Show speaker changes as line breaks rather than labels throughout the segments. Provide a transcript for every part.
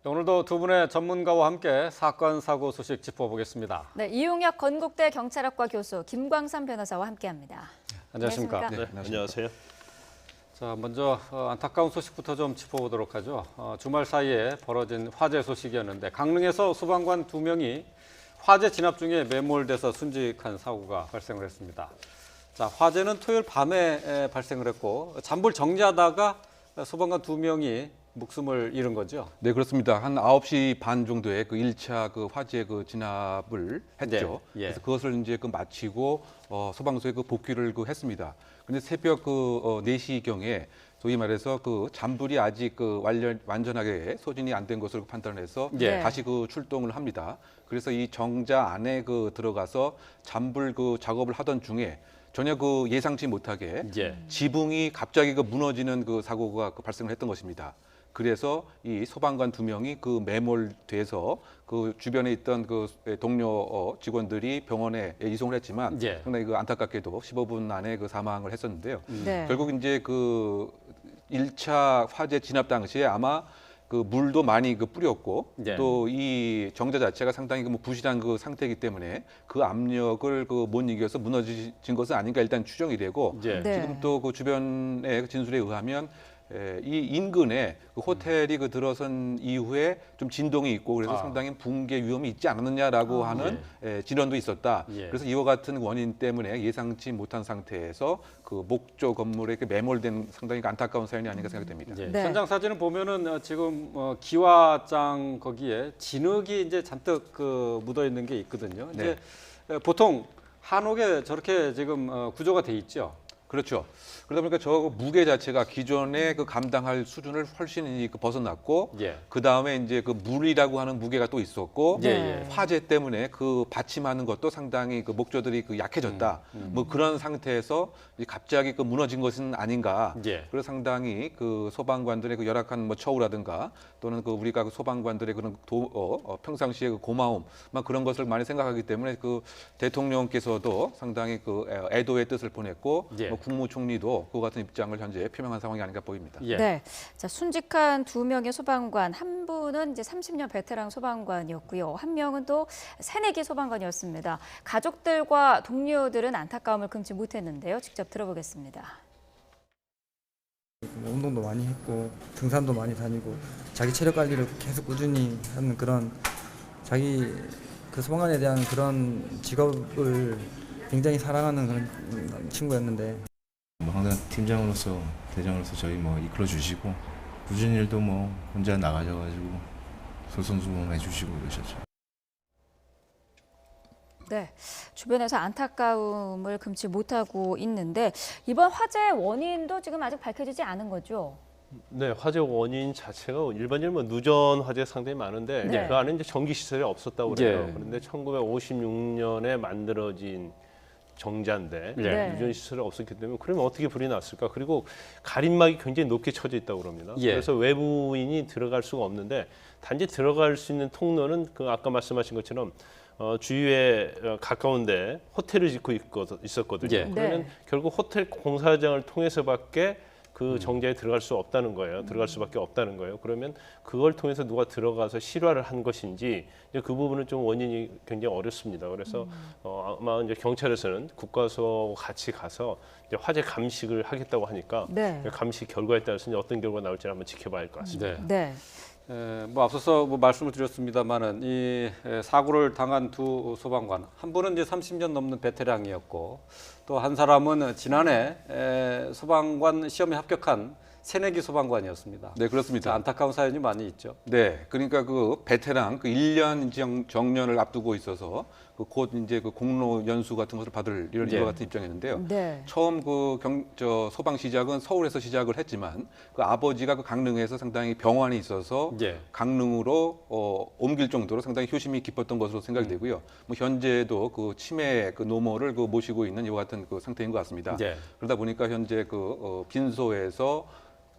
오늘도 두 분의 전문가와 함께 사건 사고 소식 짚어보겠습니다.
네, 이용혁 건국대 경찰학과 교수 김광삼 변호사와 함께합니다.
안녕하십니까?
네, 안녕하세요.
자, 먼저 안타까운 소식부터 좀 짚어보도록 하죠. 주말 사이에 벌어진 화재 소식이었는데 강릉에서 소방관 2명이 화재 진압 중에 매몰돼서 순직한 사고가 발생을 했습니다. 자, 화재는 토요일 밤에 발생을 했고 잔불 정지하다가 소방관 2명이 목숨을 잃은 거죠.
네, 그렇습니다. 한 9시 반 정도에 그 1차 그 화재 그 진압을 했죠.
네, 예.
그래서 그것을 이제 그 마치고 소방서에 그 복귀를 그 했습니다. 근데 새벽 그 4시경에 소위 말해서 그 잔불이 아직 그 완전하게 소진이 안 된 것으로 판단해서
예.
다시 그 출동을 합니다. 그래서 이 정자 안에 그 들어가서 잔불 그 작업을 하던 중에 전혀 그 예상치 못하게
예.
지붕이 갑자기 그 무너지는 그 사고가 그 발생을 했던 것입니다. 그래서 이 소방관 2명이 그 매몰돼서 그 주변에 있던 그 동료 직원들이 병원에 이송을 했지만
예.
상당히 그 안타깝게도 15분 안에 그 사망을 했었는데요.
네.
결국 이제 그 1차 화재 진압 당시에 아마 그 물도 많이 그 뿌렸고
네.
또 이 정자 자체가 상당히 그 뭐 부실한 그 상태이기 때문에 그 압력을 그 못 이겨서 무너진 것은 아닌가 일단 추정이 되고
예.
네.
지금 또 그 주변의 진술에 의하면 이 인근에 그 호텔이 그 들어선 이후에 좀 진동이 있고 그래서 상당히 붕괴 위험이 있지 않았느냐라고 하는 진언도 있었다.
예.
그래서 이와 같은 원인 때문에 예상치 못한 상태에서 그 목조 건물에 이렇게 매몰된 상당히 안타까운 사연이 아닌가 생각됩니다.
예.
네.
현장 사진을 보면은 지금 기와장 거기에 진흙이 이제 잔뜩 그 묻어 있는 게 있거든요.
네.
이제 보통 한옥에 저렇게 지금 구조가 돼 있죠.
그렇죠. 그러다 보니까 저 무게 자체가 기존에 그 감당할 수준을 훨씬 그 벗어났고,
예.
그 다음에 이제 그 물이라고 하는 무게가 또 있었고,
예, 예.
화재 때문에 그 받침하는 것도 상당히 그 목조들이 그 약해졌다. 뭐 그런 상태에서 이제 갑자기 그 무너진 것은 아닌가.
예.
그래서 상당히 그 소방관들의 그 열악한 뭐 처우라든가 또는 그 우리가 그 소방관들의 그런 평상시의 그 고마움, 막 그런 것을 많이 생각하기 때문에 그 대통령께서도 상당히 그 애도의 뜻을 보냈고,
예.
뭐 국무총리도 그와 같은 입장을 현재 표명한 상황이 아닌가 보입니다.
예.
네. 자, 순직한 2명의 소방관, 한 분은 이제 30년 베테랑 소방관이었고요. 한 명은 또 새내기 소방관이었습니다. 가족들과 동료들은 안타까움을 금치 못했는데요. 직접 들어보겠습니다.
운동도 많이 했고 등산도 많이 다니고 자기 체력 관리를 계속 꾸준히 하는 그런 자기 그 소방관에 대한 그런 직업을 굉장히 사랑하는 그런 친구였는데
뭐 항상 팀장으로서 대장으로서 저희 뭐 이끌어 주시고 굳은 일도 뭐 혼자 나가셔가지고 솔선수범해 주시고 그러셨죠.
네, 주변에서 안타까움을 금치 못하고 있는데 이번 화재 원인도 지금 아직 밝혀지지 않은 거죠?
네, 화재 원인 자체가 일반적으로 누전 화재 상당히 많은데
네.
그 안에 이제 전기 시설이 없었다고 그래요.
예.
그런데 1956년에 만들어진 정자인데
네.
누전 시설이 없었기 때문에 그러면 어떻게 불이 났을까? 그리고 가림막이 굉장히 높게 쳐져 있다고 그럽니다.
예.
그래서 외부인이 들어갈 수가 없는데 단지 들어갈 수 있는 통로는 그 아까 말씀하신 것처럼 주위에 가까운데 호텔을 짓고 있었거든요.
예.
그러면
네.
결국 호텔 공사장을 통해서밖에 그 정자에 들어갈 수 없다는 거예요. 들어갈 수밖에 없다는 거예요. 그러면 그걸 통해서 누가 들어가서 실화를 한 것인지 이제 그 부분은 좀 원인이 굉장히 어렵습니다. 그래서 아마 이제 경찰에서는 국과수하고 같이 가서 이제 화재 감식을 하겠다고 하니까
네.
감식 결과에 따라서 이제 어떤 결과가 나올지 한번 지켜봐야 할 것 같습니다.
네.
네.
뭐 앞서서 뭐 말씀을 드렸습니다만은 이 사고를 당한 두 소방관 한 분은 이제 30년 넘는 베테랑이었고 또 한 사람은 지난해 소방관 시험에 합격한 새내기 소방관이었습니다.
네, 그렇습니다.
안타까운 사연이 많이 있죠.
네, 그러니까 그 베테랑 그 1년 정년을 앞두고 있어서 그 곧 이제 그 공로 연수 같은 것을 받을 이런
예.
이와 같은 입장이었는데요.
네.
처음 그 소방 시작은 서울에서 시작을 했지만 그 아버지가 그 강릉에서 상당히 병환이 있어서
예.
강릉으로 옮길 정도로 상당히 효심이 깊었던 것으로 생각이 되고요. 뭐 현재도 그 치매 그 노모를 그 모시고 있는 이와 같은 그 상태인 것 같습니다.
예.
그러다 보니까 현재 그 빈소에서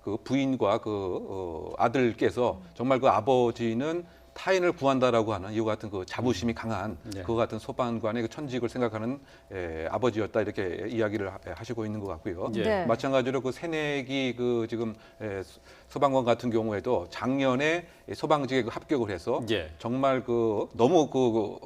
그 부인과 그 아들께서 정말 그 아버지는 타인을 구한다라고 하는 이와 같은 그 자부심이 강한
네.
그와 같은 소방관의 그 천직을 생각하는 아버지였다 이렇게 이야기를 하시고 있는 것 같고요.
예.
네.
마찬가지로 그 새내기 그 지금 소방관 같은 경우에도 작년에 소방직에 그 합격을 해서
예.
정말 그 너무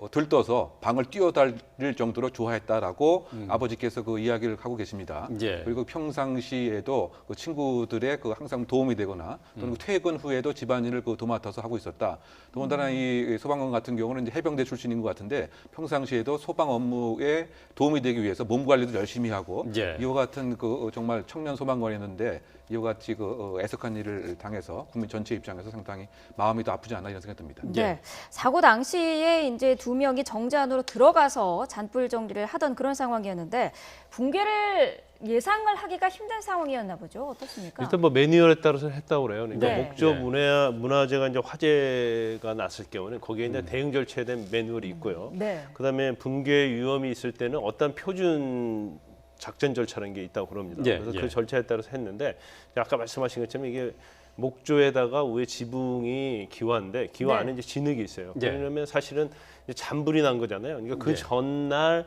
들떠서 방을 뛰어다닐 정도로 좋아했다라고 아버지께서 그 이야기를 하고 계십니다.
예.
그리고 평상시에도 그 친구들의 그 항상 도움이 되거나 또는 그 퇴근 후에도 집안일을 그 도맡아서 하고 있었다. 더군다나 이 소방관 같은 경우는 이제 해병대 출신인 것 같은데 평상시에도 소방 업무에 도움이 되기 위해서 몸 관리도 열심히 하고
예.
이와 같은 그 정말 청년 소방관이었는데 이와 같이 그 애석한 일을 당해서 국민 전체 입장에서 상당히 마음이 더 아프지 않나 이런 생각이 듭니다.
네. 사고 당시에 이제 2명이 정자 안으로 들어가서 잔불 정리를 하던 그런 상황이었는데 붕괴를 예상을 하기가 힘든 상황이었나 보죠. 어떻습니까?
일단 뭐 매뉴얼에 따라서 했다고 그래요. 그러니까
네.
목조
네.
문화재가 이제 화재가 났을 경우는 거기에 이제 대응 절차에 대한 매뉴얼이 있고요.
네.
그다음에 붕괴 위험이 있을 때는 어떤 표준 작전 절차라는 게 있다고 그럽니다.
예,
그래서
예.
그 절차에 따라서 했는데 아까 말씀하신 것처럼 이게 목조에다가 위에 지붕이 기와인데 기와
네.
안에 이제 진흙이 있어요.
예.
그러면 사실은 이제 잔불이 난 거잖아요. 그러니까 그
예.
전날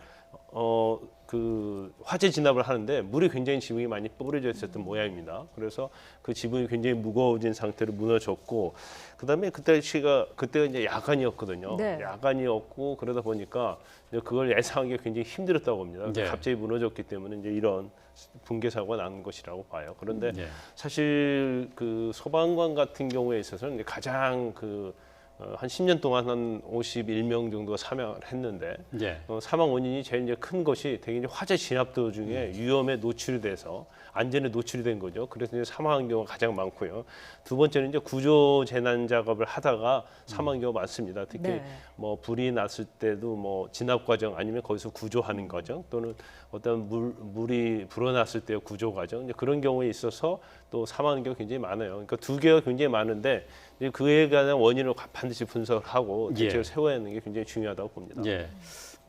그 화재 진압을 하는데 물이 굉장히 지붕이 많이 뿌려져 있었던 모양입니다. 그래서 그 지붕이 굉장히 무거워진 상태로 무너졌고, 그다음에 그때가 이제 야간이었거든요.
네.
야간이었고 그러다 보니까 이제 그걸 예상하기가 굉장히 힘들었다고 합니다.
네.
갑자기 무너졌기 때문에 이제 이런 붕괴 사고가 난 것이라고 봐요. 그런데
네.
사실 그 소방관 같은 경우에 있어서는 이제 가장 한 10년 동안 한 51명 정도가 사망을 했는데
예.
사망 원인이 제일 이제 큰 것이 대개 이제 화재 진압 도중에 위험에 노출이 돼서 안전에 노출이 된 거죠. 그래서 이제 사망한 경우가 가장 많고요. 두 번째는 이제 구조 재난 작업을 하다가 사망한 경우가 많습니다. 특히
네.
뭐 불이 났을 때도 뭐 진압 과정 아니면 거기서 구조하는 과정 또는 어떤 물이 불어났을 때의 구조 과정 이제 그런 경우에 있어서 또 사망하는 경우가 굉장히 많아요. 그러니까 두 개가 굉장히 많은데 이제 그에 관한 원인을 반드시 분석을 하고 대책을
예.
세워야 하는 게 굉장히 중요하다고 봅니다.
예.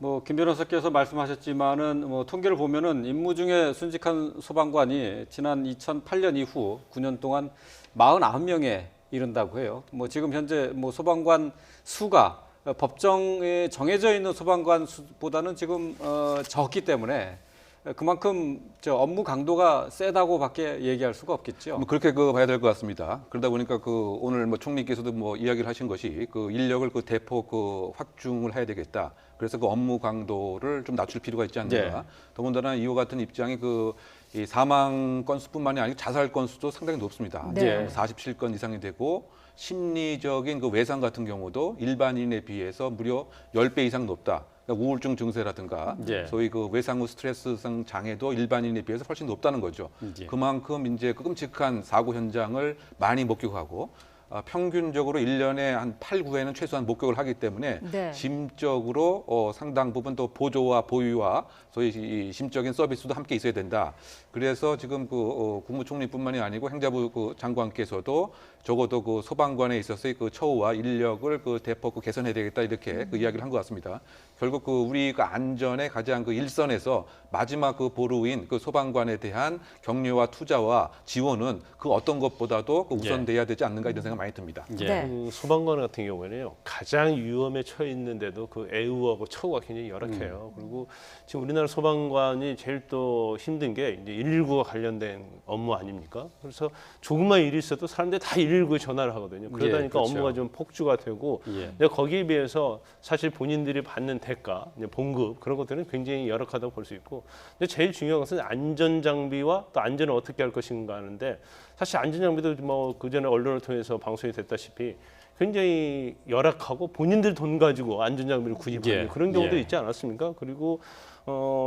뭐 김 변호사께서 말씀하셨지만은 뭐 통계를 보면은 임무 중에 순직한 소방관이 지난 2008년 이후 9년 동안 49명에 이른다고 해요. 뭐 지금 현재 뭐 소방관 수가 법정에 정해져 있는 소방관 수보다는 지금 적기 때문에 그만큼 업무 강도가 세다고밖에 얘기할 수가 없겠죠.
뭐 그렇게 봐야 될 것 같습니다. 그러다 보니까 오늘 뭐 총리께서도 뭐 이야기를 하신 것이 그 인력을 대폭 확충을 해야 되겠다. 그래서 그 업무 강도를 좀 낮출 필요가 있지 않는가.
네.
더군다나 이와 같은 입장이 이 사망 건수뿐만이 아니고 자살 건수도 상당히 높습니다.
네.
47건 이상이 되고 심리적인 그 외상 같은 경우도 일반인에 비해서 무려 10배 이상 높다. 그러니까 우울증 증세라든가
예.
소위 그 외상 후 스트레스성 장애도 일반인에 비해서 훨씬 높다는 거죠.
예.
그만큼 이제 그 끔찍한 사고 현장을 많이 목격하고 평균적으로 1년에 한 8, 9회는 최소한 목격을 하기 때문에
네.
심적으로 상당 부분 또 보조와 보유와 소위 이 심적인 서비스도 함께 있어야 된다. 그래서 지금 국무총리뿐만이 아니고 행자부 장관께서도 적어도 그 소방관에 있어서의 그 처우와 인력을 대폭 개선해야 되겠다 이렇게 이야기를 한 것 같습니다. 결국 우리가 안전의 가장 일선에서 마지막 보루인 소방관에 대한 격려와 투자와 지원은 그 어떤 것보다도 우선돼야 되지 않는가 이런 생각 많이 듭니다.
예.
네.
그 소방관 같은 경우에는요 가장 위험에 처해 있는데도 그 애우하고 처우가 굉장히 열악해요. 그리고 지금 우리나라 소방관이 제일 또 힘든 게 이제 119와 관련된 업무 아닙니까? 그래서 조금만 일이 있어도 사람들이 다 119에 전화를 하거든요. 그러다
예,
보니까
그렇죠.
업무가 좀 폭주가 되고
예.
근데 거기에 비해서 사실 본인들이 받는 대가, 이제 봉급 그런 것들은 굉장히 열악하다고 볼 수 있고 근데 제일 중요한 것은 안전 장비와 또 안전을 어떻게 할 것인가 하는데 사실 안전 장비도 뭐 그전에 언론을 통해서 방송이 됐다시피 굉장히 열악하고 본인들 돈 가지고 안전 장비를 구입하는
예.
그런 경우도
예.
있지 않았습니까? 그리고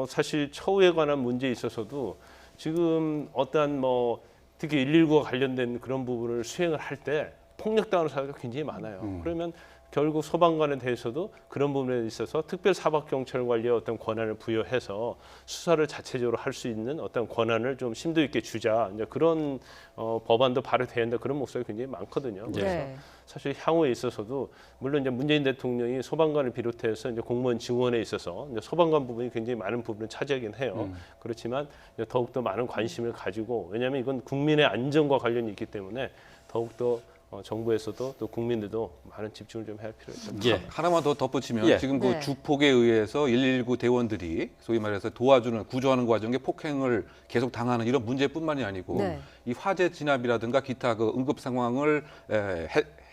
사실 처우에 관한 문제에 있어서도 지금 어떠한 뭐 특히 119와 관련된 그런 부분을 수행을 할 때 폭력당하는 사례가 굉장히 많아요. 그러면 결국 소방관에 대해서도 그런 부분에 있어서 특별사법경찰관리의 어떤 권한을 부여해서 수사를 자체적으로 할 수 있는 어떤 권한을 좀 심도 있게 주자. 이제 그런 법안도 발의돼야 한다 그런 목소리가 굉장히 많거든요. 그래서
네.
사실 향후에 있어서도 물론 이제 문재인 대통령이 소방관을 비롯해서 이제 공무원 증원에 있어서 이제 소방관 부분이 굉장히 많은 부분을 차지하긴 해요. 그렇지만 이제 더욱더 많은 관심을 가지고 왜냐하면 이건 국민의 안전과 관련이 있기 때문에 더욱더 정부에서도 또 국민들도 많은 집중을 좀 해야 할 필요가 있습니다.
예.
하나만 더 덧붙이면
예.
지금
네.
그 주폭에 의해서 119 대원들이 소위 말해서 도와주는 구조하는 과정에 폭행을 계속 당하는 이런 문제뿐만이 아니고
네.
이 화재 진압이라든가 기타 그 응급 상황을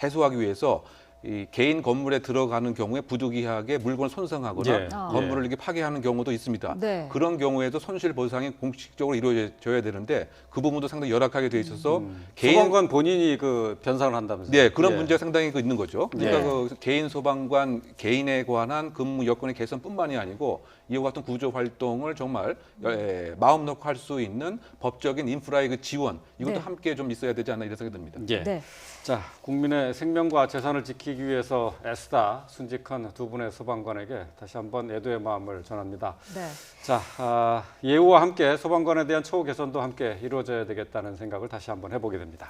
해소하기 위해서 이 개인 건물에 들어가는 경우에 부득이하게 물건을 손상하거나
예.
건물을 이렇게 파괴하는 경우도 있습니다.
네.
그런 경우에도 손실 보상이 공식적으로 이루어져야 되는데 그 부분도 상당히 열악하게 돼 있어서
소방관 본인이 그 변상을 한다면서요?
네, 그런
예.
문제가 상당히 있는 거죠. 그러니까
예.
그 개인 소방관 개인에 관한 근무 여건의 개선뿐만이 아니고 이와 같은 구조 활동을 정말 마음 놓고 할 수 있는 법적인 인프라의 그 지원 이것도
네.
함께 좀 있어야 되지 않나 이런 생각이 듭니다.
예.
네.
자, 국민의 생명과 재산을 지키기 위해서 애쓰다 순직한 두 분의 소방관에게 다시 한번 애도의 마음을 전합니다.
네.
자, 예우와 함께 소방관에 대한 처우 개선도 함께 이루어져야 되겠다는 생각을 다시 한번 해보게 됩니다.